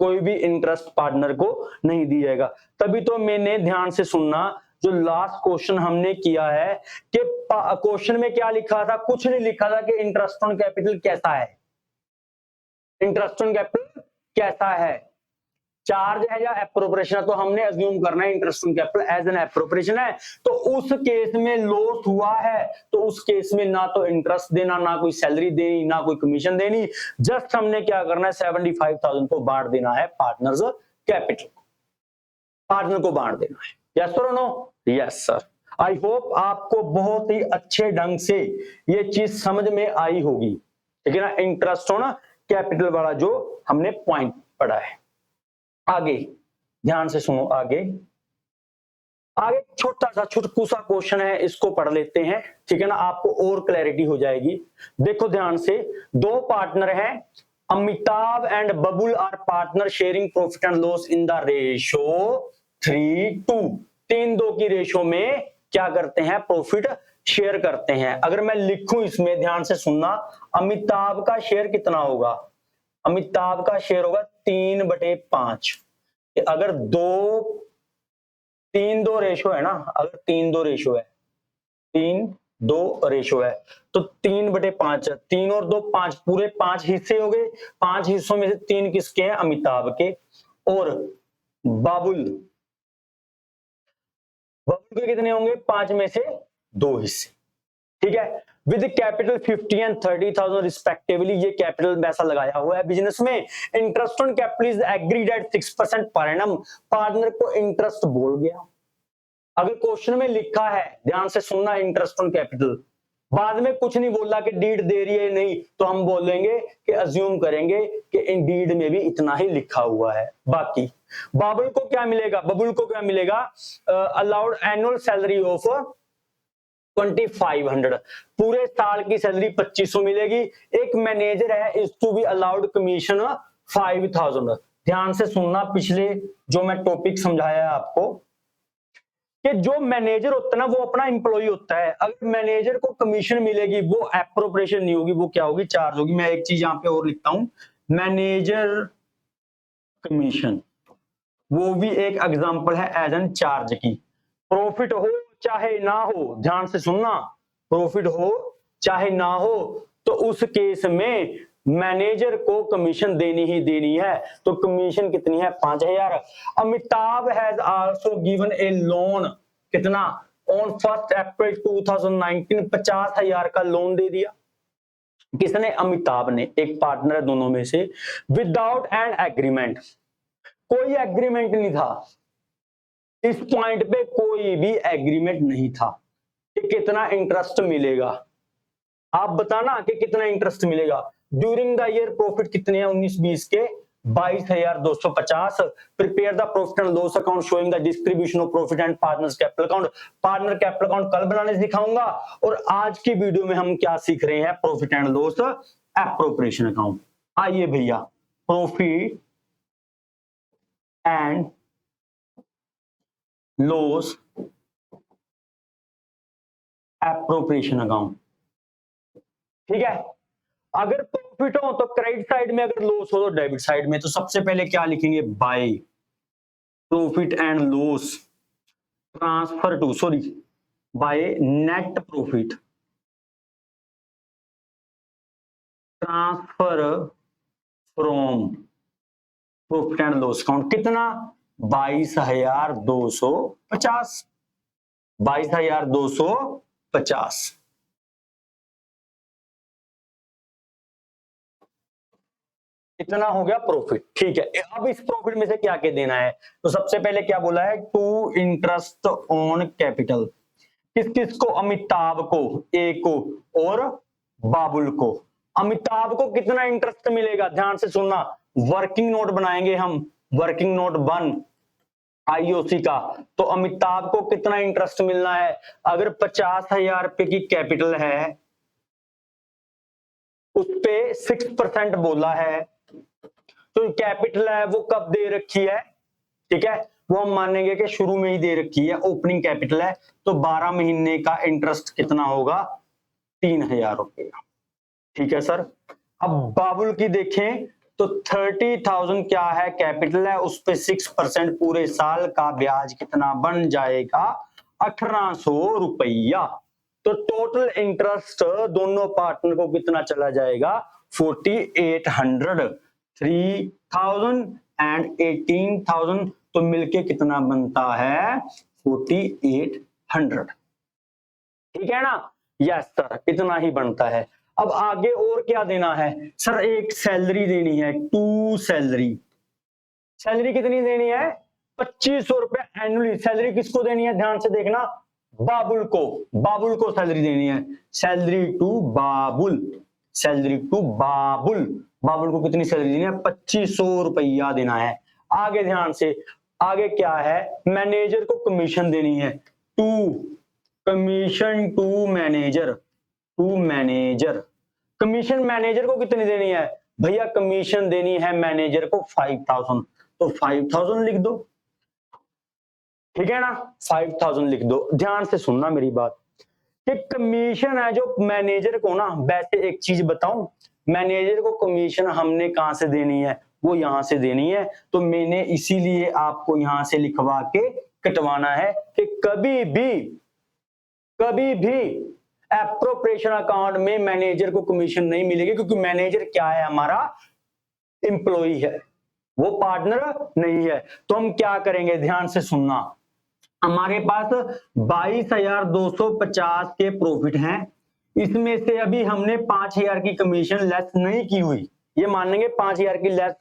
कोई भी इंटरेस्ट पार्टनर को नहीं दिया जाएगा। तभी तो मैंने, ध्यान से सुनना, जो लास्ट क्वेश्चन हमने किया है कि क्वेश्चन में क्या लिखा था, कुछ नहीं लिखा था कि इंटरेस्ट ऑन कैपिटल कैसा है, इंटरेस्ट ऑन कैपिटल कैसा है, चार्ज है या एप्रोप्रिएशन है, तो हमने अज्यूम करना है interest on capital as an appropriation है। तो उस केस में लॉस हुआ है, तो उस केस में ना तो इंटरेस्ट देना, ना कोई सैलरी देनी, ना कोई कमीशन देनी, जस्ट हमने क्या करना है, 75,000 को बांट देना है पार्टनर्स कैपिटल, पार्टनर को बांट देना है। Yes sir, no? Yes sir. I hope आपको बहुत ही अच्छे ढंग से ये चीज समझ में आई होगी, ठीक है ना, इंटरेस्ट ऑन कैपिटल वाला जो हमने पॉइंट पढ़ा है। आगे ध्यान से सुनो, आगे छोटा सा छुटकूसा क्वेश्चन है, इसको पढ़ लेते हैं, ठीक है ना, आपको और क्लैरिटी हो जाएगी। देखो ध्यान से, दो पार्टनर हैं, Amitabh and Babul are partner sharing profit and loss in the ratio 3:2, 3:2 की रेशो में क्या करते हैं, प्रॉफिट शेयर करते हैं। अगर मैं लिखूं इसमें, ध्यान से सुनना, अमिताभ का शेयर कितना होगा, अमिताभ का शेयर होगा 3/5। अगर 3:2 रेशो है ना, अगर 3:2 रेशो है, 3:2 रेशो है, तो 3/5, 3 और 2 5, पूरे 5 हिस्से हो गए। 5 हिस्सों में से 3 किसके हैं, अमिताभ के, और बाबुल के कितने होंगे, 5 में से 2 हिस्से, ठीक है। विद कैपिटल 50 एंड 30,000 रिस्पेक्टिवली, ये कैपिटल वैसा लगाया हुआ है बिजनेस में। Interest on capital is agreed at 6% per annum, partner को इंटरेस्ट बोल गया। अगर क्वेश्चन में लिखा है, ध्यान से सुनना, इंटरेस्ट ऑन कैपिटल, बाद में कुछ नहीं बोला कि डीड दे रही है नहीं, तो हम बोलेंगे कि अज्यूम करेंगे कि इन डीड में भी इतना ही लिखा हुआ है। बाकी बाबुल को क्या मिलेगा, बबुल को क्या मिलेगा, अलाउड एनुअल सैलरी ऑफ 2500, पूरे साल की सैलरी 2500 मिलेगी। एक मैनेजर है, is to be allowed commission 5000। ध्यान से सुनना, पिछले जो मैं टॉपिक समझाया है आपको, कि जो मैनेजर होता है ना, वो अपना एम्प्लॉय होता है। अगर मैनेजर को कमीशन मिलेगी, वो एप्रोप्रिएशन नहीं होगी, वो क्या होगी, चार्ज होगी। मैं एक चीज यहां पे और लिखता हूं, मैनेजर कमीशन, वो भी एक एग्जांपल है एज एन चार्ज की। प्रॉफिट हो चाहे ना हो, ध्यान से सुनना, प्रॉफिट हो चाहे ना हो, तो उस केस में मैनेजर को कमीशन देनी ही देनी है। तो कमीशन कितनी है, 5000। Amitabh has also given A loan, कितना, ऑन 1 अप्रैल 2019, 50,000 का लोन दे दिया। किसने, अमिताभ ने, एक पार्टनर है दोनों में से। विदाउट एन एग्रीमेंट, कोई एग्रीमेंट नहीं था, इस पॉइंट पे कोई भी एग्रीमेंट नहीं था कि कितना इंटरेस्ट मिलेगा। आप बताना कि कितना इंटरेस्ट मिलेगा। ड्यूरिंग द ईयर प्रॉफिट कितने हैं, 19-20 के 22,250। Prepare the profit and loss account showing the distribution of profit and partners capital account. Partner capital account कल बनाने सिखाऊंगा, और आज की वीडियो में हम क्या सीख रहे हैं, profit and loss appropriation account. आइए भैया, profit and loss appropriation account, ठीक है। अगर प्रॉफिट हो तो क्रेडिट साइड में, अगर लॉस हो तो डेबिट साइड में। तो सबसे पहले क्या लिखेंगे, by profit and loss transfer to, sorry, by net profit transfer from profit and loss account, कितना, 22,250। 22,250। इतना हो गया प्रॉफिट। ठीक है, अब इस प्रॉफिट में से क्या क्या देना है? तो सबसे पहले क्या बोला है? To interest on capital. किस किस को? अमिताभ को, ए को और बाबुल को। अमिताभ को कितना इंटरेस्ट मिलेगा? ध्यान से सुनना, वर्किंग नोट बनाएंगे हम, वर्किंग नोट 1 आईओसी का। तो अमिताभ को कितना इंटरेस्ट मिलना है? अगर 50,000 रुपए की कैपिटल है, उस पे 6% बोला है, तो कैपिटल है वो कब दे रखी है? ठीक है, वो हम मानेंगे कि शुरू में ही दे रखी है, ओपनिंग कैपिटल है, तो 12 महीने का इंटरेस्ट कितना होगा? 3,000 रुपये। ठीक है सर। अब बाबुल की देखें तो 30,000 क्या है? कैपिटल है, उस पे 6% पूरे साल का ब्याज कितना बन जाएगा? 1,800 रुपया। तो टोटल इंटरेस्ट दोनों पार्टनर को कितना चला जाएगा? 4,800। 3,000 एंड 18,000 तो मिलके कितना बनता है? 4,800। ठीक है ना? यस सर, इतना ही बनता है। अब आगे और क्या देना है? सर एक सैलरी देनी है, टू सैलरी। सैलरी कितनी देनी है? 2,500 रुपए एनुअली। सैलरी किसको देनी है? ध्यान से देखना, बाबुल को, बाबुल को सैलरी देनी है। Salary to Babul, salary to Babul. Babul को कितनी सैलरी देनी है? 2,500 रुपया देना है। आगे ध्यान से, आगे क्या है? मैनेजर को कमीशन देनी है, to commission to manager, to manager. Commission manager को कितनी देनी है? भैया कमीशन देनी है मैनेजर को 5,000, तो 5,000 लिख दो। ठीक है ना? 5,000 लिख दो। ध्यान से सुनना मेरी बात, कि कमीशन है जो मैनेजर को ना, वैसे एक चीज बताऊं, मैनेजर को कमीशन हमने कहां से देनी है? वो यहां से देनी है। तो मैंने इसीलिए आपको यहां से लिखवा के कटवाना है कि कभी भी एप्रोप्रिएशन अकाउंट में मैनेजर को कमीशन नहीं मिलेगी, क्योंकि मैनेजर क्या है? हमारा एम्प्लॉई है, वो पार्टनर नहीं है। तो हम क्या करेंगे? ध्यान से सुनना, हमारे पास 22,250 के प्रॉफिट हैं, इसमें से अभी हमने 5,000 की कमीशन लेस नहीं की हुई, ये मान लेंगे 5,000 की लेस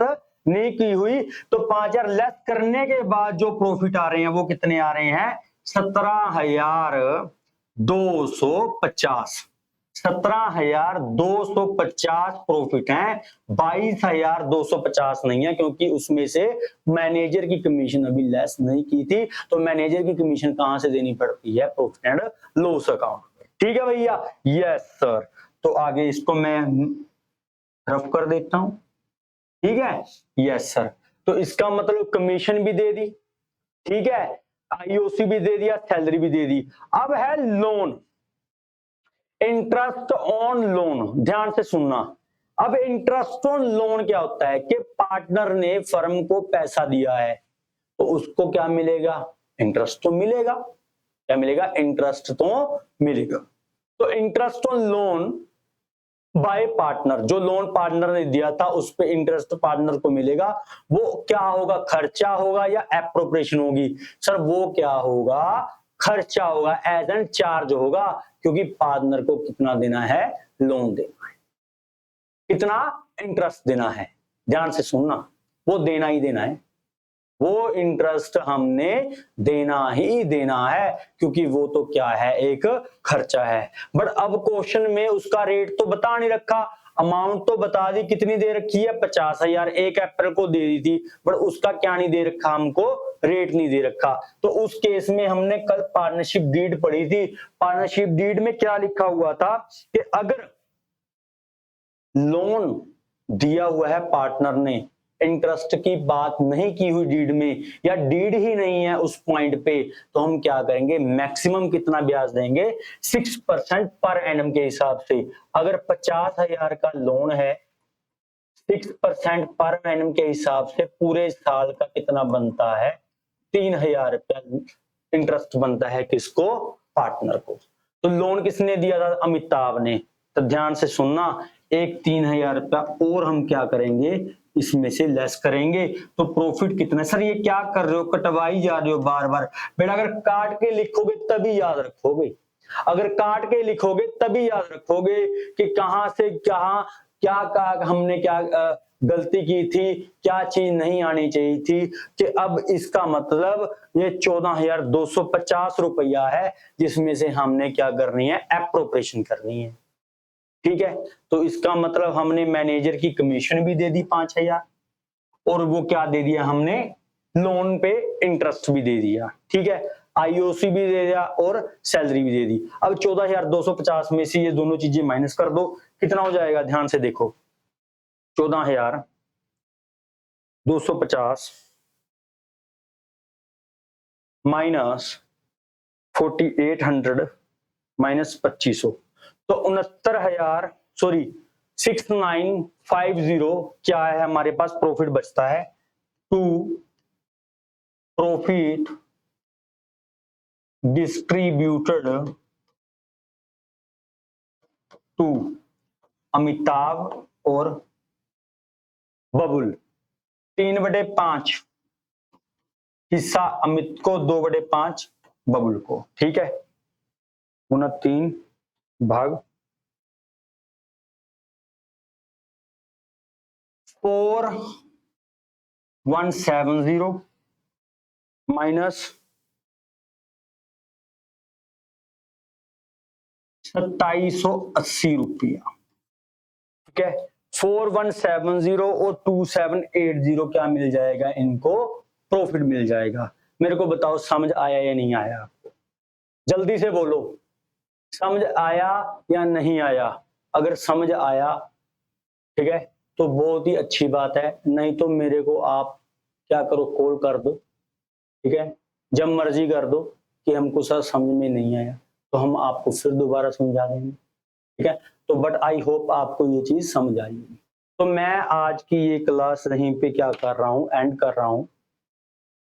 नहीं की हुई। तो 5,000 लेस करने के बाद जो प्रॉफिट आ रहे हैं वो कितने आ रहे हैं? 17,250। 17,250 प्रॉफिट है, 22,250 नहीं है, क्योंकि उसमें से मैनेजर की कमीशन अभी लेस नहीं की थी। तो मैनेजर की कमीशन कहां से देनी पड़ती है? Profit and loss account. ठीक है भैया? Yes sir. तो आगे इसको मैं रफ कर देता हूं। ठीक है? Yes sir. तो इसका मतलब कमीशन भी दे दी, ठीक है, आईओसी भी दे दिया, सैलरी भी दे दी। अब है लोन, इंटरेस्ट ऑन लोन। ध्यान से सुनना, अब इंटरेस्ट ऑन लोन क्या होता है? कि पार्टनर ने फर्म को पैसा दिया है, तो उसको क्या मिलेगा? इंटरेस्ट तो मिलेगा। क्या मिलेगा? इंटरेस्ट तो मिलेगा। तो interest on loan by partner, जो लोन पार्टनर ने दिया था उस पे इंटरेस्ट पार्टनर को मिलेगा। वो क्या होगा? खर्चा होगा या एप्रोप्रिएशन होगी? सर वो क्या होगा? खर्चा होगा, एज एन चार्ज होगा, क्योंकि पार्टनर को कितना देना है? लोन देना है, कितना इंटरेस्ट देना है। ध्यान से सुनना, वो देना ही देना है, वो इंटरेस्ट हमने देना ही देना है, क्योंकि वो तो क्या है? एक खर्चा है। बट अब क्वेश्चन में उसका रेट तो बता नहीं रखा, अमाउंट तो बता दी, कितनी दे रखी है? 50,000 1 अप्रैल को दे दी थी, बट उसका क्या नहीं दे रखा हमको? रेट नहीं दे रखा। तो उस केस में हमने कल पार्टनरशिप डीड पढ़ी थी, पार्टनरशिप डीड में क्या लिखा हुआ था? कि अगर लोन दिया हुआ है पार्टनर ने, इंटरेस्ट की बात नहीं की हुई डीड में, या डीड ही नहीं है उस पॉइंट पे, तो हम क्या करेंगे? मैक्सिमम कितना ब्याज देंगे? 6% पर एनम के हिसाब से। अगर 50,000 का लोन है, 6% पर एनम के हिसाब से पूरे साल का कितना बनता है? 3,000 रुपया इंटरेस्ट बनता है। किसको? पार्टनर को। तो लोन किसने दिया था? अमिताभ ने। तो ध्यान से सुनना, एक 3,000 रुपया और हम क्या करेंगे? इसमें से लेस करेंगे तो प्रॉफिट कितना। सर ये क्या कर रहे हो, कटवाई जा रहे हो बार बार। बेटा अगर काट के लिखोगे तभी याद रखोगे, अगर काट के लिखोगे तभी याद रखोगे कि कहां से कहां क्या हमने क्या गलती की थी, क्या चीज नहीं आनी चाहिए थी। कि अब इसका मतलब ये 14,250 रुपया है जिसमें से हमने क्या करनी है, एप्रोप्रिएशन करनी है। ठीक है, तो इसका मतलब हमने मैनेजर की कमीशन भी दे दी 5,000 और वो क्या दे दिया हमने, लोन पे इंटरेस्ट भी दे दिया। ठीक है, आईओसी भी दे दिया और सैलरी भी दे दी। अब 14,250 में से ये दोनों चीजें माइनस कर दो, कितना हो जाएगा, ध्यान से देखो। 14,250 माइनस 4,800 माइनस 2,500 तो 6950 क्या है हमारे पास, प्रॉफिट बचता है। To profit distributed to Amitabh और बबुल, 3/5 हिस्सा अमित को, 2/5 बबुल को। ठीक है, 3 भाग 4,170 माइनस 2,780 रुपया। ठीक है, 4,170 और 2,780 क्या मिल जाएगा, इनको प्रॉफिट मिल जाएगा। मेरे को बताओ समझ आया या नहीं आया आपको, जल्दी से बोलो, समझ आया या नहीं आया। अगर समझ आया ठीक है तो बहुत ही अच्छी बात है, नहीं तो मेरे को आप क्या करो, कॉल कर दो। ठीक है, जब मर्जी कर दो कि हमको सर समझ में नहीं आया, तो हम आपको फिर दोबारा समझा देंगे। ठीक है, तो बट आई होप आपको ये चीज समझ आई। तो मैं आज की ये क्लास यहीं पे क्या कर रहा हूँ, एंड कर रहा हूँ।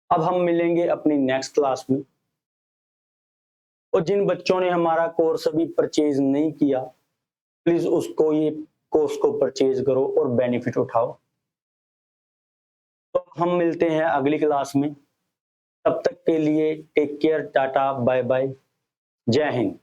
अब हम मिलेंगे अपनी नेक्स्ट क्लास में। और जिन बच्चों ने हमारा कोर्स अभी परचेज नहीं किया, प्लीज उसको ये कोर्स को परचेज करो और बेनिफिट उठाओ। तो हम मिलते हैं अगली क्लास में, तब तक के लिए take care, tata bye bye, जय हिंद।